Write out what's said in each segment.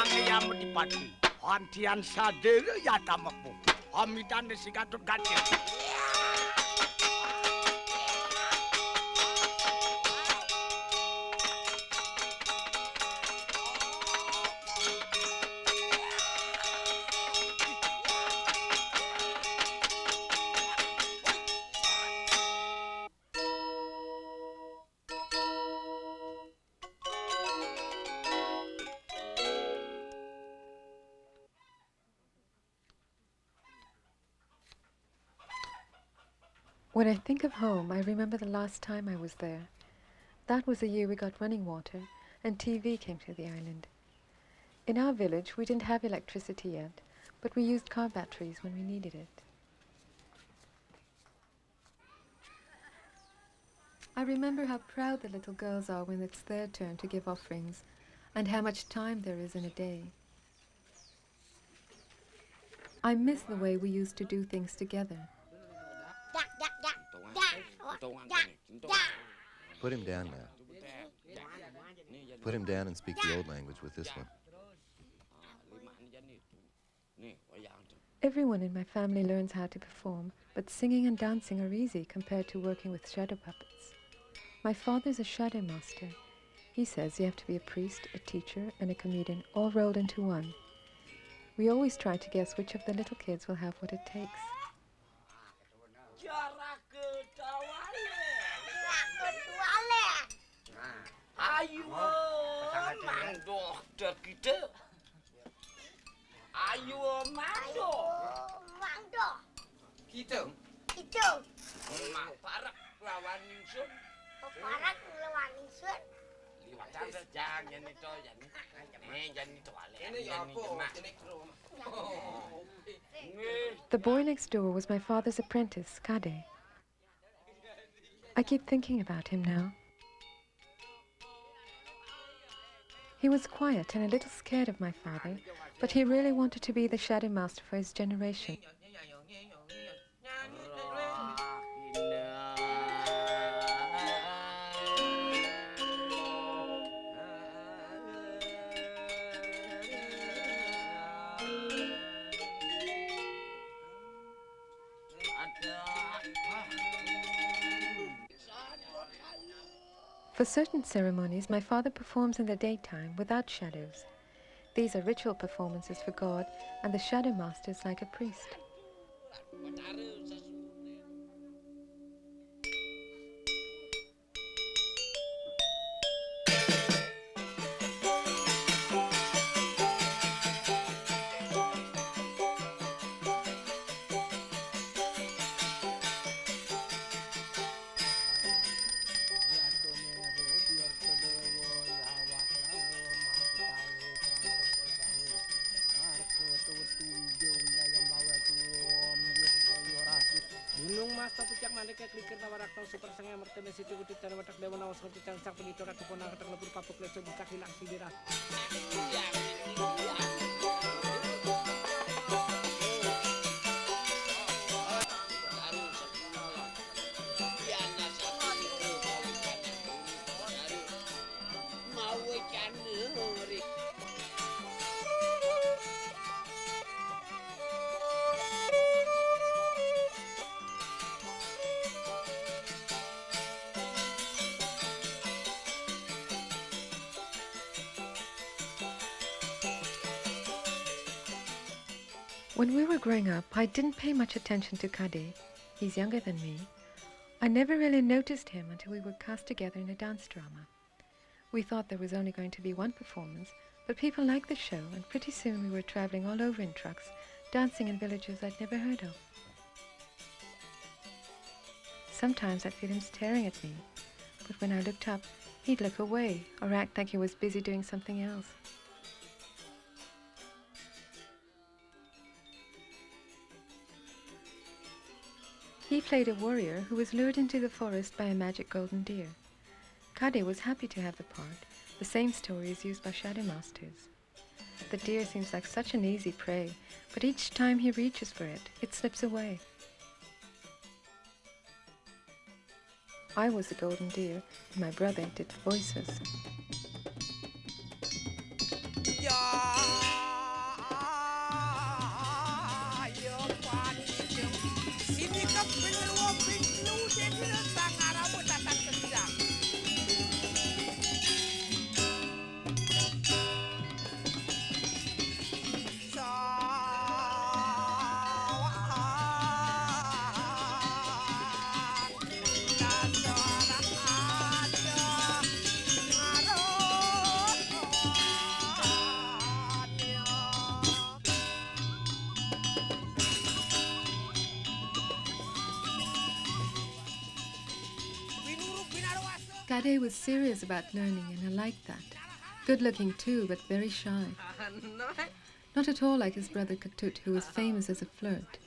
yang dipati. Hantian sadere ya tamapu. Hamidan sigatut gacil. When I think of home, I remember the last time I was there. That was the year we got running water and TV came to the island. In our village, we didn't have electricity yet, but we used car batteries when we needed it. I remember how proud the little girls are when it's their turn to give offerings, and how much time there is in a day. I miss the way we used to do things together. Put him down now. Put him down and speak the old language with this one. Everyone in my family learns how to perform, but singing and dancing are easy compared to working with shadow puppets. My father's a shadow master. He says you have to be a priest, a teacher, and a comedian all rolled into one. We always try to guess which of the little kids will have what it takes. Ayo, mandok dah kita. Ayo, mandok. Kita. Mak parak lawan ningsun. Parak lawan ningsun. Liwat jangan itu, jangan itu ale. Ini apa? Ini kru. The boy next door was my father's apprentice, Kade. I keep thinking about him now. He was quiet and a little scared of my father, but he really wanted to be the shadow master for his generation. For certain ceremonies, my father performs in the daytime without shadows. These are ritual performances for God, and the shadow master is like a priest. Gunung mas tapucak mandek klikir tawarak tau super sengnya mertene situ kutip cara watak dewa nawas ngerti cangsak penito ratu ponang ketak lebur papuk leso buka hilang sidira. When we were growing up, I didn't pay much attention to Kade. He's younger than me. I never really noticed him until we were cast together in a dance drama. We thought there was only going to be one performance, but people liked the show, and pretty soon we were traveling all over in trucks, dancing in villages I'd never heard of. Sometimes I'd feel him staring at me, but when I looked up, he'd look away or act like he was busy doing something else. He played a warrior who was lured into the forest by a magic golden deer. Kade was happy to have the part. The same story is used by shadow masters. The deer seems like such an easy prey, but each time he reaches for it, it slips away. I was the golden deer, and my brother did the voices. Yeah. Kade was serious about learning, and I liked that. Good looking too, but very shy. Not at all like his brother Katut, who was famous as a flirt.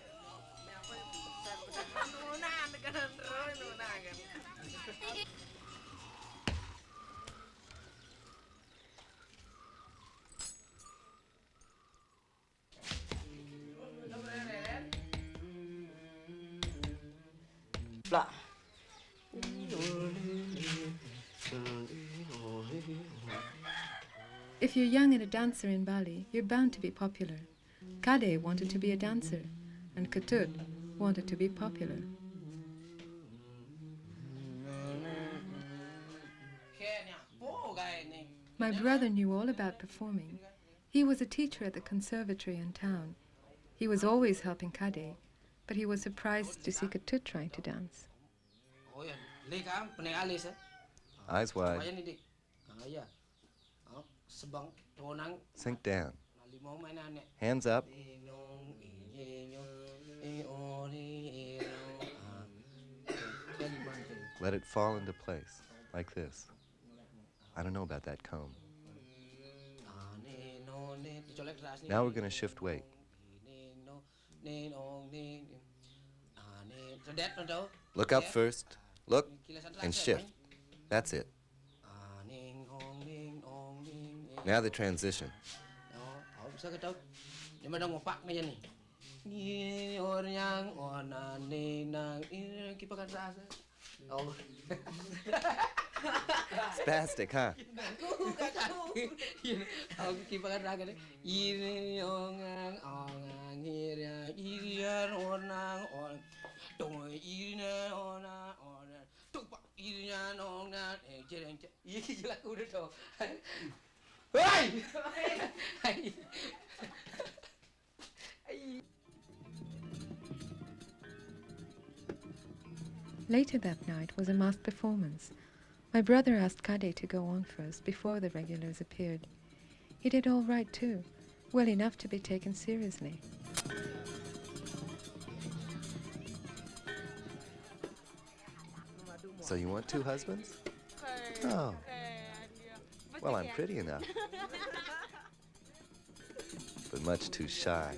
If you're young and a dancer in Bali, you're bound to be popular. Kade wanted to be a dancer, and Katut wanted to be popular. My brother knew all about performing. He was a teacher at the conservatory in town. He was always helping Kade, but he was surprised to see Katut trying to dance. Eyes wide. Sink down. Hands up. Let it fall into place, like this. I don't know about that comb. Now we're going to shift weight. Look up first. Look and shift. That's it. Now the transition. Spastic, huh? Later that night was a masked performance. My brother asked Kade to go on first before the regulars appeared. He did all right too, well enough to be taken seriously. So you want two husbands? Oh. Well, I'm pretty enough. But much too shy.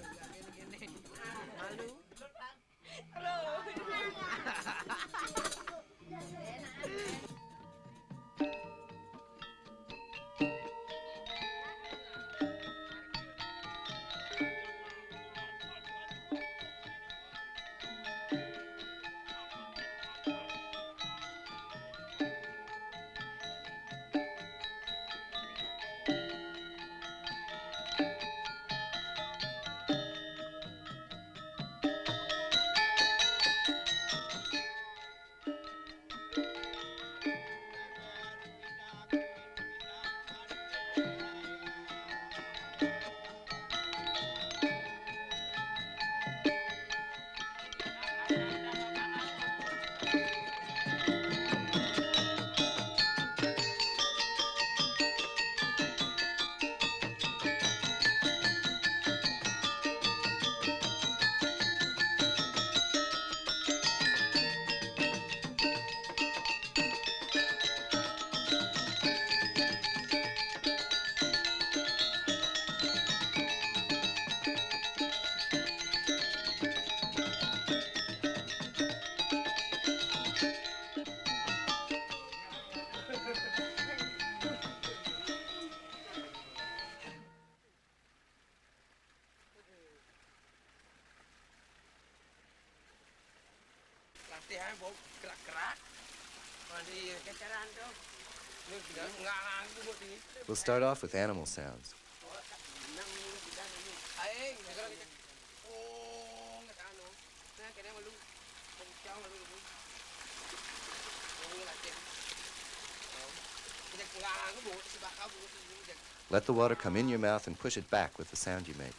We'll start off with animal sounds. Let the water come in your mouth and push it back with the sound you make.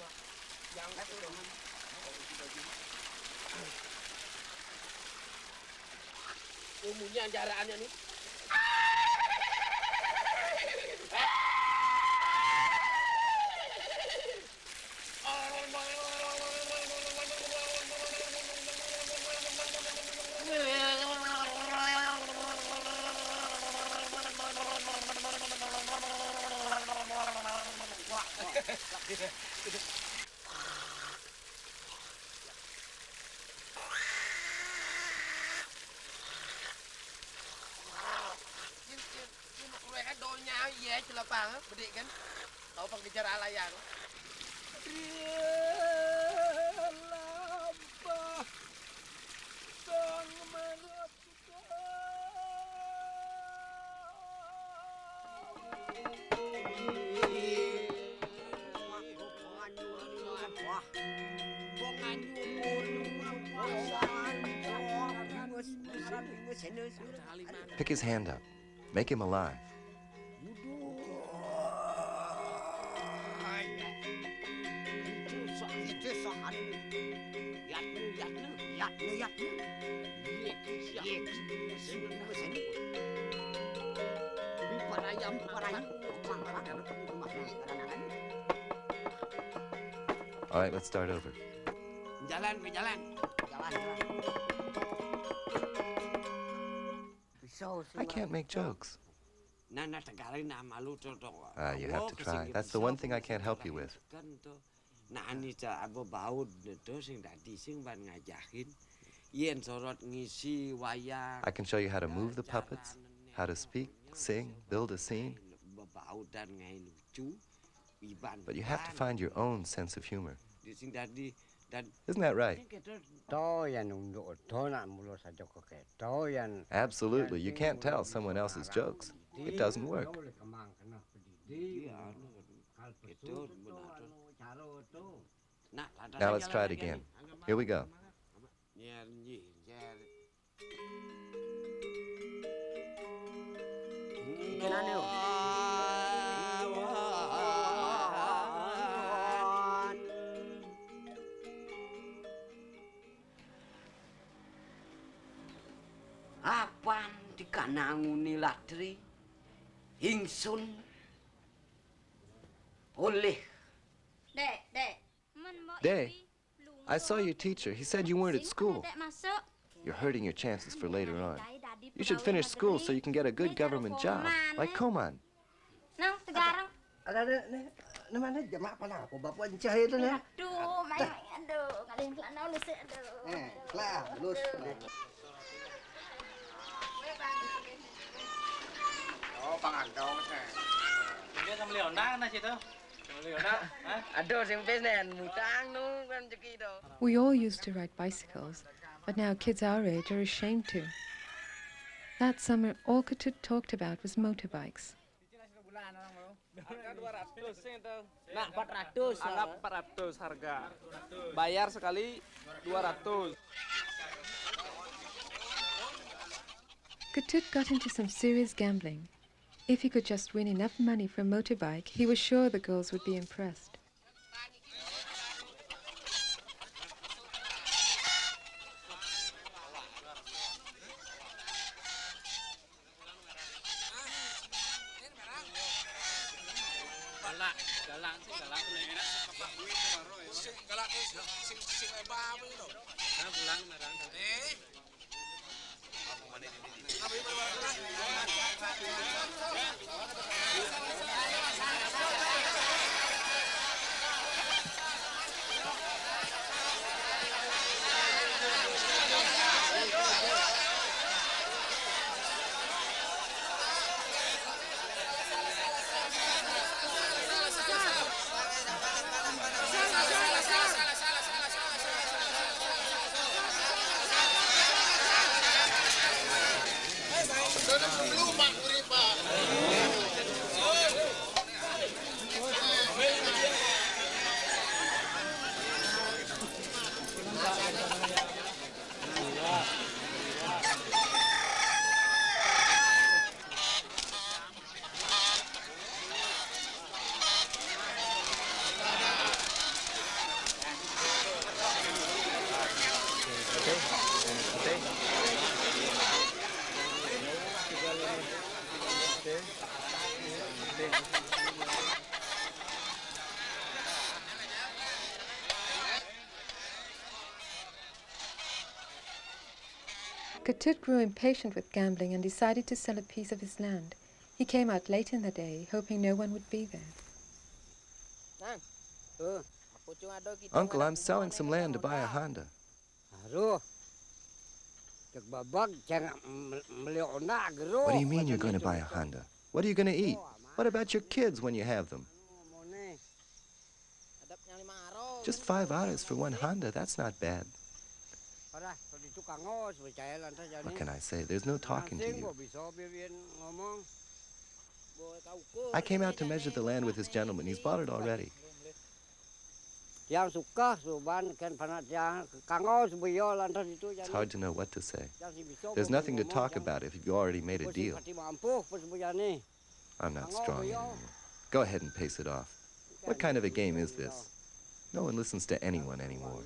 Pick his hand up. Make him alive. All right, let's start over. Jalan. I can't make jokes. You have to try. That's the one thing I can't help you with. I can show you how to move the puppets, how to speak, sing, build a scene. But you have to find your own sense of humor. Isn't that right? Absolutely. You can't tell someone else's jokes. It doesn't work. Now let's try it again. Here we go. Apan dikananguni latri ingsun oleh. Day, I saw your teacher. He said you weren't at school. You're hurting your chances for later on. You should finish school so you can get a good government job, like Koman. We all used to ride bicycles, but now kids our age are ashamed to. That summer, all Ketut talked about was motorbikes. Nah, 400. Anggap 400 harga. Bayar sekali 200. Ketut got into some serious gambling. If he could just win enough money for a motorbike, he was sure the girls would be impressed. Ketut grew impatient with gambling and decided to sell a piece of his land. He came out late in the day, hoping no one would be there. Uncle, I'm selling some land to buy a Honda. What do you mean you're going to buy a Honda? What are you going to eat? What about your kids when you have them? Just 5 hours for one Honda, that's not bad. What can I say? There's no talking to you. I came out to measure the land with this gentleman. He's bought it already. It's hard to know what to say. There's nothing to talk about if you've already made a deal. I'm not strong anymore. Go ahead and pace it off. What kind of a game is this? No one listens to anyone anymore.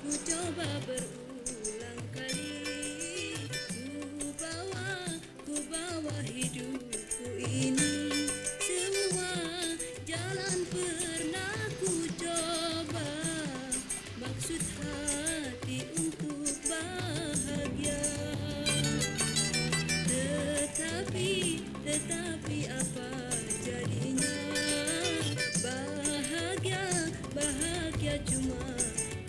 Ku coba berulang kali, ku bawa hidupku ini. Semua jalan pernah ku coba, maksud hati untuk bahagia. Tetapi apa jadinya? Bahagia cuma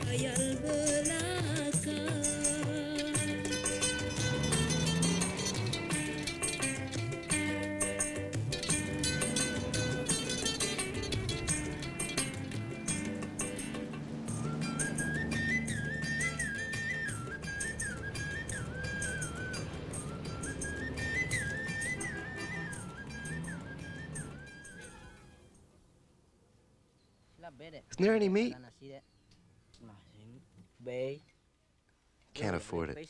khayal belaka. Isn't there any meat? Can't afford it.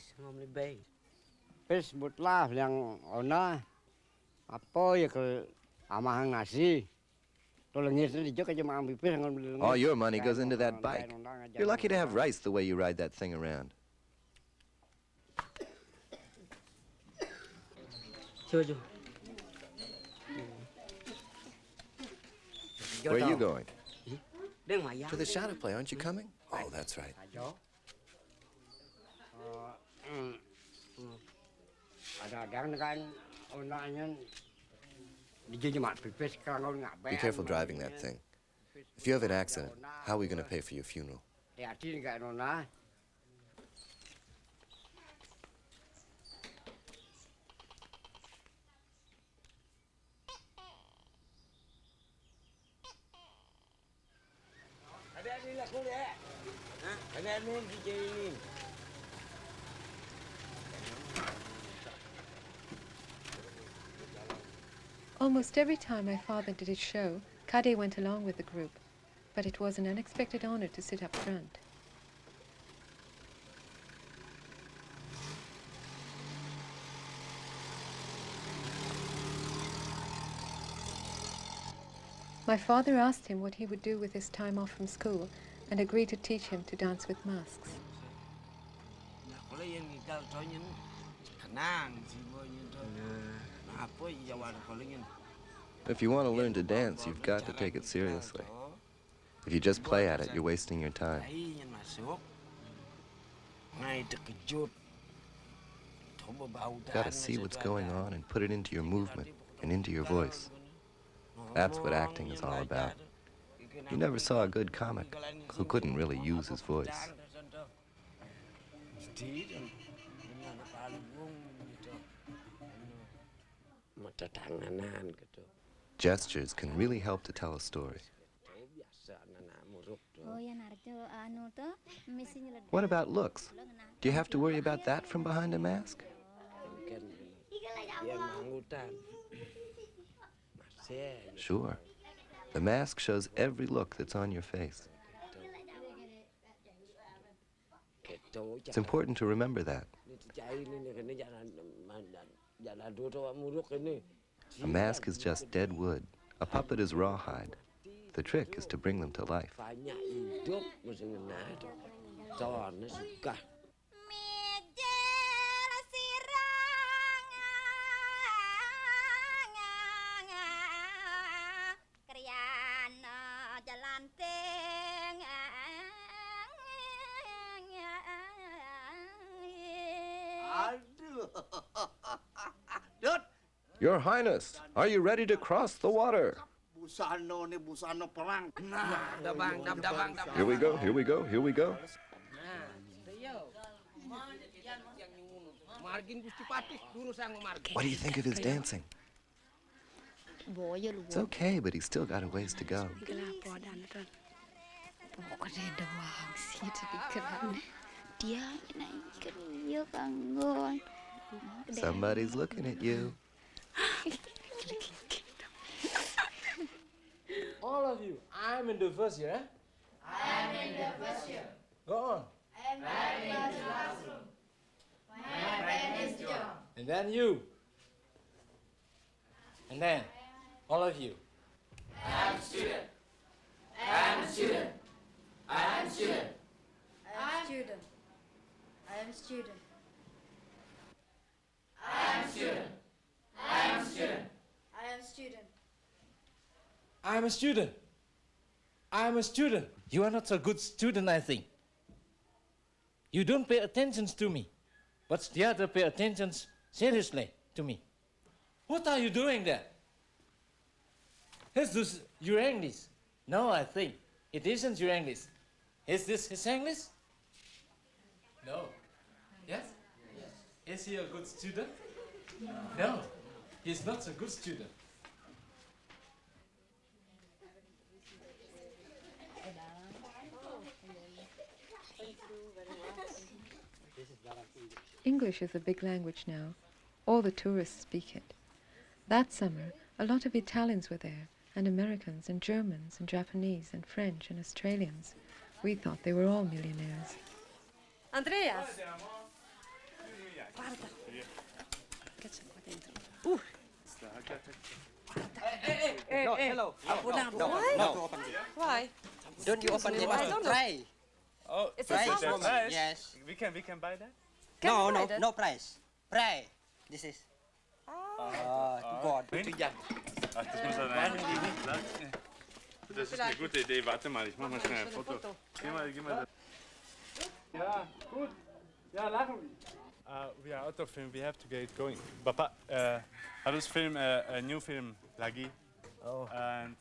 Pes butlah yang ona apa ya ke amah ngasih. All your money goes into that bike. You're lucky to have rice the way you ride that thing around. Where are you going? To the shadow play, aren't you coming? Oh, that's right. Be careful driving that thing. If you have an accident, how are we going to pay for your funeral? Almost every time my father did his show, Kade went along with the group, but it was an unexpected honor to sit up front. My father asked him what he would do with his time off from school and agreed to teach him to dance with masks. If you want to learn to dance, you've got to take it seriously. If you just play at it, you're wasting your time. Got to see what's going on and put it into your movement and into your voice. That's what acting is all about. You never saw a good comic who couldn't really use his voice. Gestures can really help to tell a story. What about looks? Do you have to worry about that from behind a mask? Sure. The mask shows every look that's on your face. It's important to remember that. A mask is just dead wood. A puppet is rawhide. The trick is to bring them to life. Soalnya suka. Mijil sirang Kriana jalan teng Aduh. Dut. Your Highness, are you ready to cross the water? Busano nih, busano perang. Nah, dabang. Here we go, here we go, here we go. What do you think of his dancing? It's okay, but he's still got a ways to go. Somebody's looking at you. All of you, I'm in the first year. I'm in the first year. Go on. I'm in the classroom. My apprentice job. And then you. And then, all of you. I'm student. I'm student. I'm student. I'm student. I'm student. I'm student. I'm student. I am student. I'm a student. I'm a student. You are not a good student, I think. You don't pay attention to me, but the other pay attention seriously to me. What are you doing there? Is this your English? No, I think it isn't your English. Is this his English? No. Yes? Is he a good student? No, he's not a good student. English is a big language now. All the tourists speak it. That summer, a lot of Italians were there, and Americans, and Germans, and Japanese, and French, and Australians. We thought they were all millionaires. Andreas! Guarda. Che c'è qua dentro? No, hello. Why? Why? Don't you open it? I don't know. Try. Oh, It's Price? a summer. price? Yes. We can buy that? Can No, you no, buy that? no price. Try. This is. God. Ach, das muss er rein. Das ist eine gute Idee. Warte mal, ich mach mal schnell ein Foto. Geh mal. Ja, gut. Ja, lachen. We are out of film. We have to get going. Papa, I just film a new film, Lagi. Oh. And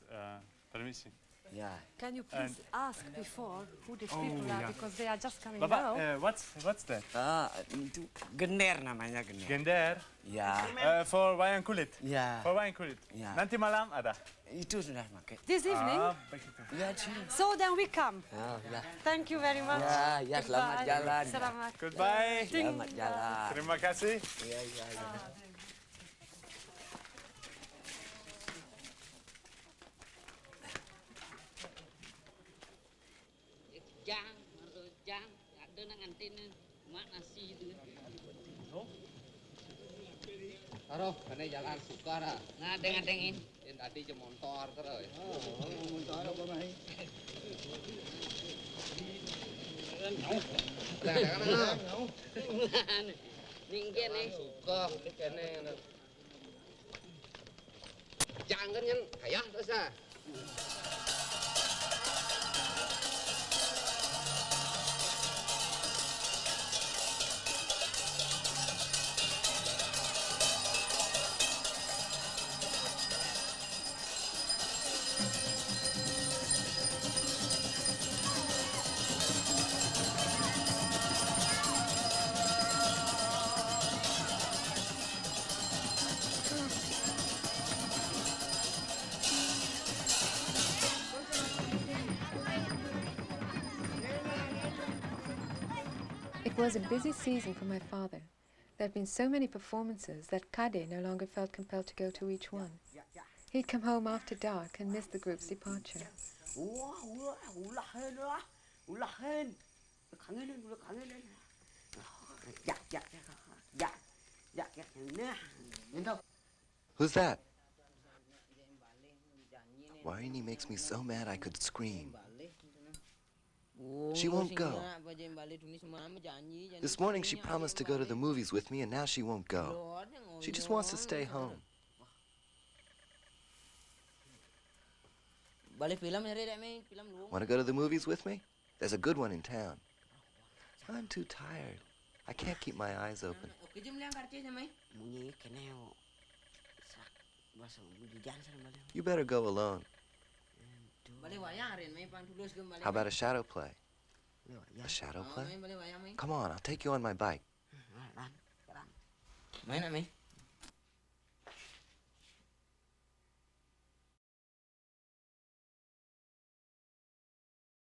permission. Yeah. Can you please ask before who these people are, yeah. because they are just coming Papa, now. what's that? Itu gender namanya gender. Gender. Ya. For wayang kulit. Ya. For wayang kulit. Ya. Nanti malam ada. Itu sudah pakai. This evening? Begitu. Ya, sini. So then we come. Ya. Thank you very much. Ya, selamat Goodbye. jalan. Selamat. Goodbye. Selamat jalan. Terima kasih. Ya. Jang, ada nang antin mak nasi itu. Taruh, kene jalan sukara. Ngadeng-ngadengin. Yang tadi je motor terus. Motor apa mai? Ninggen nih. Suka kene. Jangan yang kayak terus ah. It was a busy season for my father. There had been so many performances that Kade no longer felt compelled to go to each one. He'd come home after dark and miss the group's departure. Who's that? Why makes me so mad I could scream. She won't go. This morning she promised to go to the movies with me, and now she won't go. She just wants to stay home. Want to go to the movies with me? There's a good one in town. I'm too tired. I can't keep my eyes open. You better go alone. How about a shadow play? A shadow play? Come on, I'll take you on my bike. Main nak, Mi?